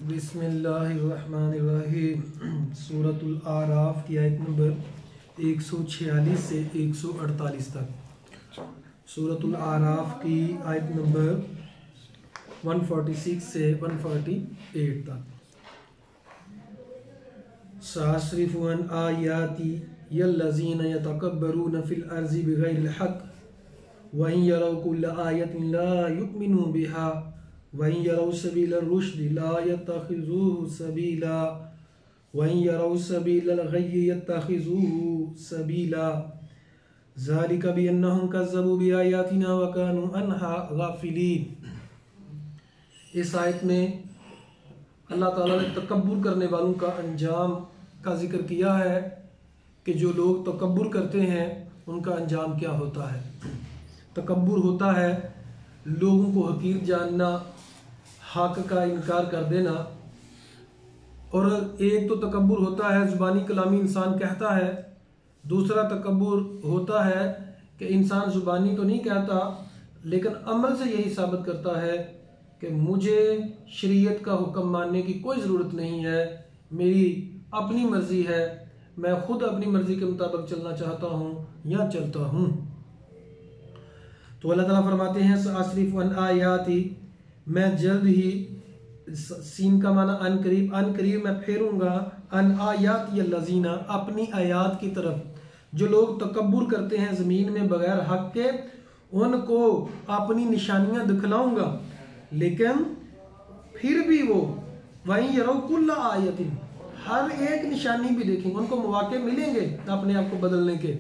बिस्मिल्लाहिर्रहमानिर्रहीम। सूरतुल आराफ की आयत नंबर 146 से 148 तक। सूरतुल आराफ की आयत नंबर 146 से 148 तक। सासरिफु अन आयाती यल्लज़ीना यतकब्बरूना फिल अर्ज़ि बिग़ैरिल हक़ व इन यरौ कुल्ला आयतिन ला युमिनू बिहा व इन यरौ सबीलर रुश्द ला यत्तखिज़ूहु सबीला व इन यरौ सबीलल गय्यि यत्तखिज़ूहु सबीला ज़ालिका बिअन्नहुम कज़्ज़बू बिआयातिना व कानू अन्हा गाफिलीन। इस आयत में अल्लाह ताला ने तकब्बुर करने वालों का अंजाम का जिक्र किया है कि जो लोग तकब्बुर करते हैं उनका अंजाम क्या होता है। तकब्बुर होता है लोगों को हकीर जानना, हक का इनकार कर देना। और एक तो तकब्बुर होता है ज़ुबानी कलामी इंसान कहता है, दूसरा तकब्बुर होता है कि इंसान ज़ुबानी तो नहीं कहता लेकिन अमल से यही साबित करता है कि मुझे शरीयत का हुक्म मानने की कोई ज़रूरत नहीं है, मेरी अपनी मर्ज़ी है, मैं खुद अपनी मर्ज़ी के मुताबिक चलना चाहता हूँ या चलता हूँ। तो अल्लाह ताला फरमाते हैं सासरिफु अन आयाती, मैं जल्द ही, सीन का माना अन करीब मैं फेरूंगा, अन आयात यल्लज़ीना, अपनी आयात की तरफ। जो लोग तकब्बुर करते हैं ज़मीन में बगैर हक के, उनको अपनी निशानियां दिखलाऊंगा। लेकिन फिर भी वो वहीं यरौ कुल्ला आयतिन, हर एक निशानी भी देखेंगे, उनको मौके मिलेंगे अपने आप को बदलने के,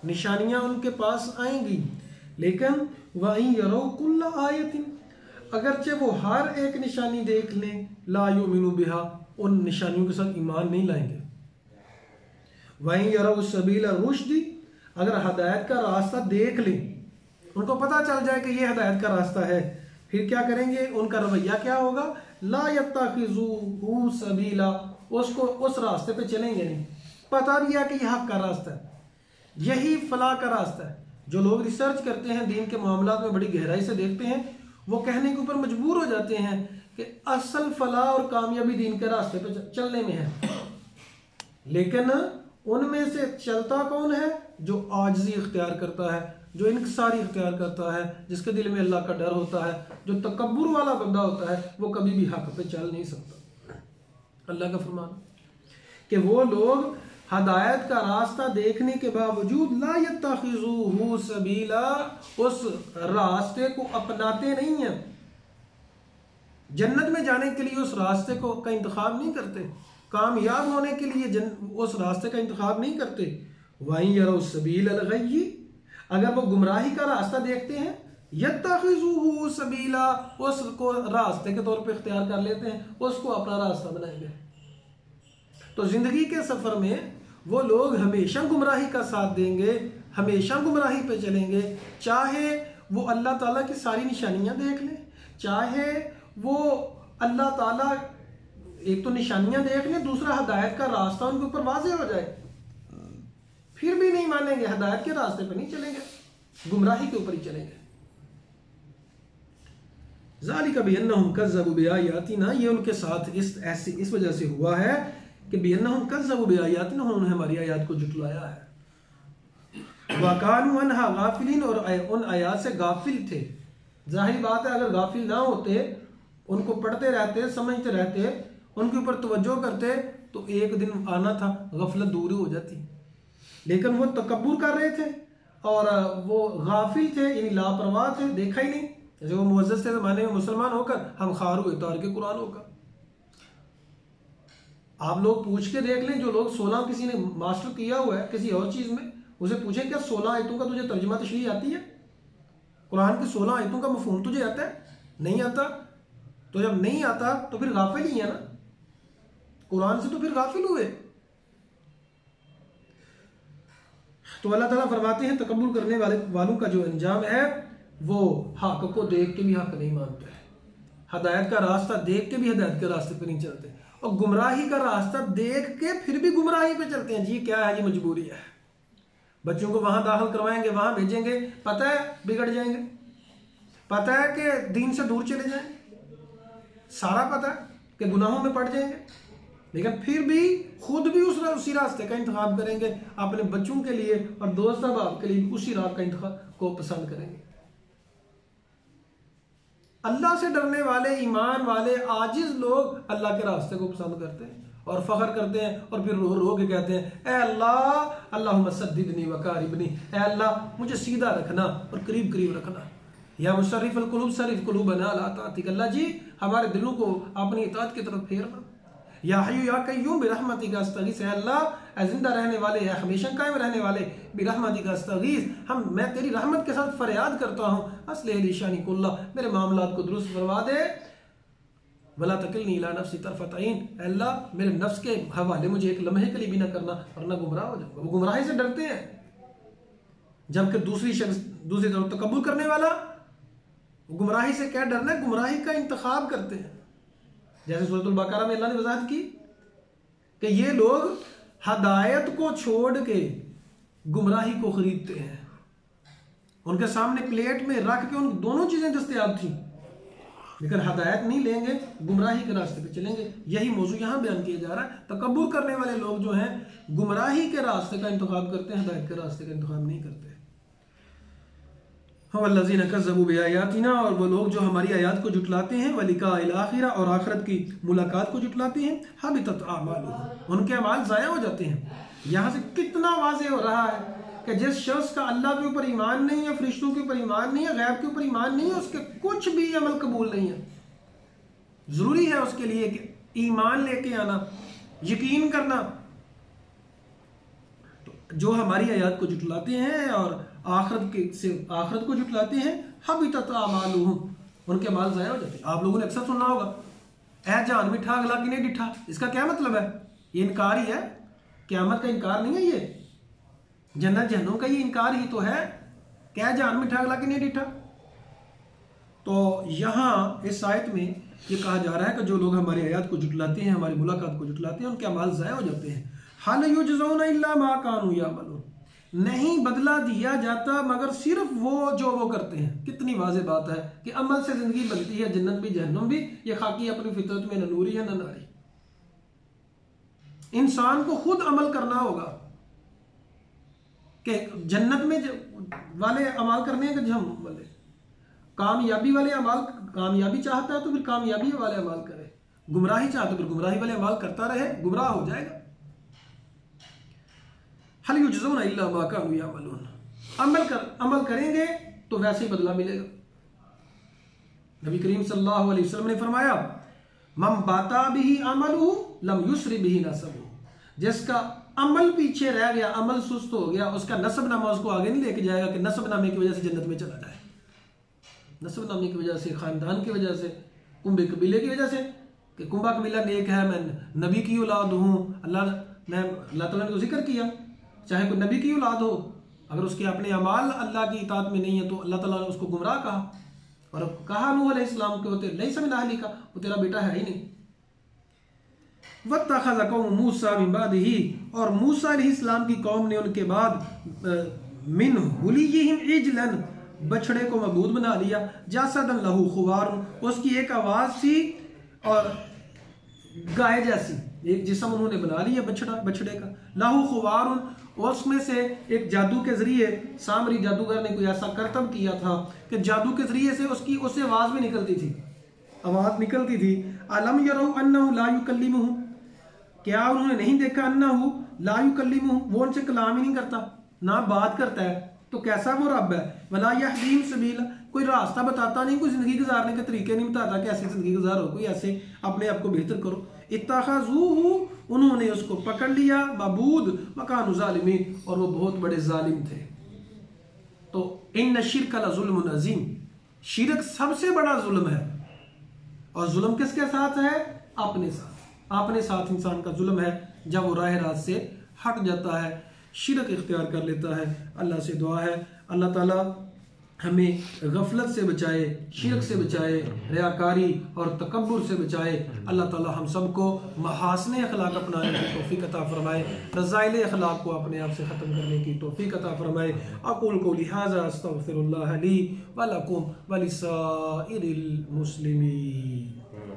निशानियां उनके पास आएंगी। लेकिन वहीं यरौ कुल्ला आयतिन, अगरचे वो हर एक निशानी देख लें, ला युमिनु बिहा, उन निशानियों के साथ ईमान नहीं लाएंगे। वहीं यरौ सबील रुश्दी, अगर हदायत का रास्ता देख लें, उनको पता चल जाए कि ये हदायत का रास्ता है, फिर क्या करेंगे, उनका रवैया क्या होगा, ला यत्तखिज़ूहु सबीला, उसको उस रास्ते पे चलेंगे नहीं। पता दिया कि यह हक का रास्ता है, यही फलाह का रास्ता है। जो लोग रिसर्च करते हैं, दीन के मामलात में बड़ी गहराई से देखते हैं, वो कहने के ऊपर मजबूर हो जाते हैं कि असल फलाह और कामयाबी दीन के रास्ते पे चलने में है। लेकिन उनमें से चलता कौन है, जो आजिज़ी इख्तियार करता है, जो इनकिसारी इख्तियार करता है, जिसके दिल में अल्लाह का डर होता है। जो तकब्बुर वाला बंदा होता है वो कभी भी हक पे चल नहीं सकता। अल्लाह का फरमान कि वो लोग हदायत का रास्ता देखने के बावजूद ला यत्तखिज़ूहु सबीला, उस रास्ते को अपनाते नहीं हैं, जन्नत में जाने के लिए उस रास्ते को का इंतखाब नहीं करते, कामयाब होने के लिए उस रास्ते का इंतखाब नहीं करते। वहीं यरौ सबीलल गय्यि, अगर वो गुमराही का रास्ता देखते हैं, यत्तखिज़ूहु सबीला, उसको रास्ते के तौर पे इख्तियार कर लेते हैं, उसको अपना रास्ता बनाएंगे। तो जिंदगी के सफर में वो लोग हमेशा गुमराही का साथ देंगे, हमेशा गुमराही पे चलेंगे, चाहे वो अल्लाह ताला की सारी निशानियां देख लें, चाहे वो अल्लाह ताला एक तो निशानियां देख लें, दूसरा हदायत का रास्ता उनके ऊपर वाज़ेह हो जाए, फिर भी नहीं मानेंगे, हदायत के रास्ते पे नहीं चलेंगे, गुमराही के ऊपर ही चलेंगे। ज़ालिका बिअन्नहुम कज़्ज़बू बिआयातिना, ये उनके साथ इस वजह से हुआ है कि बिअन्नहुम कज़्ज़बू बिआयातिना, उन्होंने हमारी आयत को झुटलाया है। व कानू अन्हा गाफिलीन, और उन आयत से गाफिल थे। जाहिर बात है, अगर गाफिल ना होते, उनको पढ़ते रहते, समझते रहते, उनके ऊपर तवज्जो करते, तो एक दिन आना था गफलत दूर हो जाती। लेकिन वो तकब्बुर कर रहे थे और वो गाफिल थे, यानी लापरवाह थे, देखा ही नहीं। जैसे वो मुअज़्ज़ज़ थे ज़माने में, मुसलमान होकर हम खार हुए तार के कुरान होकर। आप लोग पूछ के देख लें, जो लोग 16 किसी ने मास्टर किया हुआ है किसी और चीज़ में, उसे पूछें क्या 16 आयतों का तुझे तर्जुमा तशरीह आती है, कुरान की 16 आयतों का मफ़हूम तुझे आता है? नहीं आता। तो जब नहीं आता तो फिर गाफिल ही है ना, कुरान से तो फिर गाफिल हुए। तो अल्लाह ताला फरमाते हैं तकब्बुर करने वालों का जो अंजाम है, वो हक को देख के भी हक नहीं मानते हैं, हदायत का रास्ता देख के भी हदायत के रास्ते पे नहीं चलते, और गुमराही का रास्ता देख के फिर भी गुमराही पे चलते हैं। जी क्या है, ये मजबूरी है, बच्चों को वहां दाखिल करवाएंगे, वहां भेजेंगे, पता है बिगड़ जाएंगे, पता है कि दीन से दूर चले जाएंगे, सारा पता है कि गुनाहों में पड़ जाएंगे, लेकिन फिर भी खुद भी उसी रास्ते का इंतखाब करेंगे अपने बच्चों के लिए, और दोस्त अहबाब के लिए उसी राह का इंतखाब को पसंद करेंगे। अल्लाह से डरने वाले, ईमान वाले, आजिज लोग अल्लाह के रास्ते को पसंद करते हैं और फख्र करते हैं, और फिर रो रो के कहते हैं, ए अल्लाह अल्लाहुम्मा सद्दिदनी व कारिबनी, ए अल्लाह मुझे सीधा रखना और करीब करीब रखना। या मुसर्रिफुल कुलूब सरिफ कुलूबना अला ताअतिक, अल्लाह जी हमारे दिलों को अपनी इताअत की तरफ फेरना। या हय्यु या कय्यूम बिरहमतिका अस्तगीस, है अल्लाह ए जिंदा रहने वाले, है हमेशा कायम रहने वाले, बिरहमतिका अस्तगीस, मैं तेरी रहमत के साथ फरियाद करता हूँ, अस्लिह ली शानी कुल्ला, मेरे मामलात को दुरुस्त करवा दे, वला तकिलनी इला नफ्सी तरफत ऐन, अल्लाह मेरे नफ्स के हवाले मुझे एक लम्हे के लिए भी ना करना वरना गुमराह हो जाऊंगा। वो गुमराही से डरते हैं, जबकि दूसरी तरफ तकब्बुर करने वाला गुमराही से क्या डरना है, गुमराही का इंतखाब करते हैं। जैसे सूरह अल-बकरा में अल्लाह ने वजाहत की कि ये लोग हदायत को छोड़ के गुमराही को खरीदते हैं। उनके सामने प्लेट में रख के उन दोनों चीजें दस्तयाब थी, लेकिन हदायत नहीं लेंगे, गुमराही के रास्ते पे चलेंगे। यही मौजू यहाँ बयान किया जा रहा है। तकब्बुर करने वाले लोग जो हैं गुमराही के रास्ते का इंतखाब करते हैं, हदायत के रास्ते का इंतखाब नहीं करते। वल्लज़ीना कज़्ज़बू बिआयातिना, और वो लोग जो हमारी आयात को जुटलाते हैं, वलिकाइल आखिरा, और आखिरत की मुलाकात को जुटलाते हैं, हबितत आमालुहुम, उनके अमाल ज़ाया हो जाते हैं। यहाँ से कितना वाज़ेह हो रहा है कि जिस शख्स का अल्लाह के ऊपर ईमान नहीं है, फरिश्तों के ऊपर ईमान नहीं है, गैब के ऊपर ईमान नहीं है, उसके कुछ भी अमल कबूल नहीं है। जरूरी है उसके लिए कि ईमान लेके आना, यकीन करना। तो जो हमारी आयात को जुटलाते हैं और आखिरत को जुटलाते हैं, हबितत आमालुहुम, उनके अमाल ज़ाया हो जाते हैं। आप लोगों ने अक्सर सुना होगा, ऐ जान मिठा अगला कि नहीं डिठा। इसका क्या मतलब है? ये इनकार ही है, क़यामत का इनकार नहीं है, ये जन्नत जहन्नुम का ये इनकार ही तो है। क्या जान मिठा अगला कि नहीं डिठा। तो यहाँ इस आयत में ये कहा जा रहा है कि जो लोग हमारी आयत को जुटलाते हैं, हमारी मुलाकात को जुटलाते हैं, उनके अमाल ज़ाया हो जाते हैं। हल युजज़ौना इल्ला मा कानू यामलून, नहीं बदला दिया जाता मगर सिर्फ वो जो वो करते हैं। कितनी वाज़ेह बात है कि अमल से जिंदगी बनती है, जन्नत भी जहन्नुम भी। ये खाकी अपनी फितरत में न नूरी है न नारी। इंसान को खुद अमल करना होगा कि जन्नत में वाले अमाल करने हैं कि जहन्नुम वाले। कामयाबी वाले अमाल, कामयाबी चाहता है तो फिर कामयाबी वाले अमाल करे, गुमराही चाहता है तो फिर गुमराही वाले अमाल करता रहे, गुमराह हो जाएगा। हल युजज़ौना इल्ला मा कानू यामलून, अमल करेंगे तो वैसे ही बदला मिलेगा। नबी करीम सल्लल्लाहु अलैहि वसल्लम ने फरमाया, मम बाता बिही अमलुहु लम युसरि बिही नसबुहु, जिसका अमल पीछे रह गया, अमल सुस्त हो गया, उसका नसबनामा उसको आगे नहीं लेके जाएगा कि नसबनामे की वजह से जन्नत में चला जाए। नसबनामे की वजह से, खानदान की वजह से, कुंभे कबीले की वजह से कि कुंभा कबीला नेक है, मैं नबी की औलाद हूँ, अल्लाह ताला ने तो जिक्र किया। चाहे कोई नबी की औलाद हो, अगर उसके अपने अमाल अल्लाह की इताअत में नहीं है तो अल्लाह ताला ने उसको गुमराह कहा। और अब कहा नूह अलैहिस्सलाम को, नहीं समझ अहली का, वो तेरा बेटा है ही नहीं। वत्तखज़ कौम मूसा मिन बादिही, और मूसा अलैहिस्सलाम की कौम ने उनके बाद मिन हुलियहिम इजलन, बछड़े को मबूद बना लिया। जासदन लहू खुवार, उसकी एक आवाज थी और गाय जैसी एक जिस्म उन्होंने बना लिया बछड़े का। लहू खुवार, और उसमें से एक जादू के जरिए सामरी जादूगर ने कोई ऐसा करतब किया था कि जादू के जरिए से उससे आवाज भी निकलती थी, आवाज निकलती थी। अलम यरौ अन्नहु ला युकल्लिमुहु, क्या उन्होंने नहीं देखा, अन्नहु ला युकल्लिमुहु, वो उनसे कलाम ही नहीं करता, ना बात करता है, तो कैसा वो रब है। वला यहदीहिम सबीला, कोई रास्ता बताता नहीं, कोई जिंदगी गुजारने के तरीके नहीं बताता कि ऐसी जिंदगी गुजारो, कोई ऐसे अपने आप को बेहतर करो। इत्तखज़ूहु, उन्होंने उसको पकड़ लिया, मबूद वकानु ज़ालिमीन, और वो बहुत बड़े जालिम थे। तो इन्न शिर्क लज़ुल्मुन अज़ीम, शिरक सबसे बड़ा जुल्म है। और जुल्म किसके साथ है? अपने साथ। अपने साथ इंसान का जुल्म है जब वो राह रात से हट जाता है, शिरक इख्तियार कर लेता है। अल्लाह से दुआ है अल्लाह ताला हमें गफलत से बचाए, शिरक से बचाए, रियाकारी और तकब्बुर से बचाए। अल्लाह ताला हम सबको महासने अखलाक अपनाने की तौफीक अता फरमाए, रज़ाइल अखलाक को अपने आप से ख़त्म करने की तौफीक अता फरमाए। अक़ूलु क़ौली हाज़ा अस्तग़फ़िरुल्लाह ली व लकुम व लिसाइरिल मुस्लिमीन।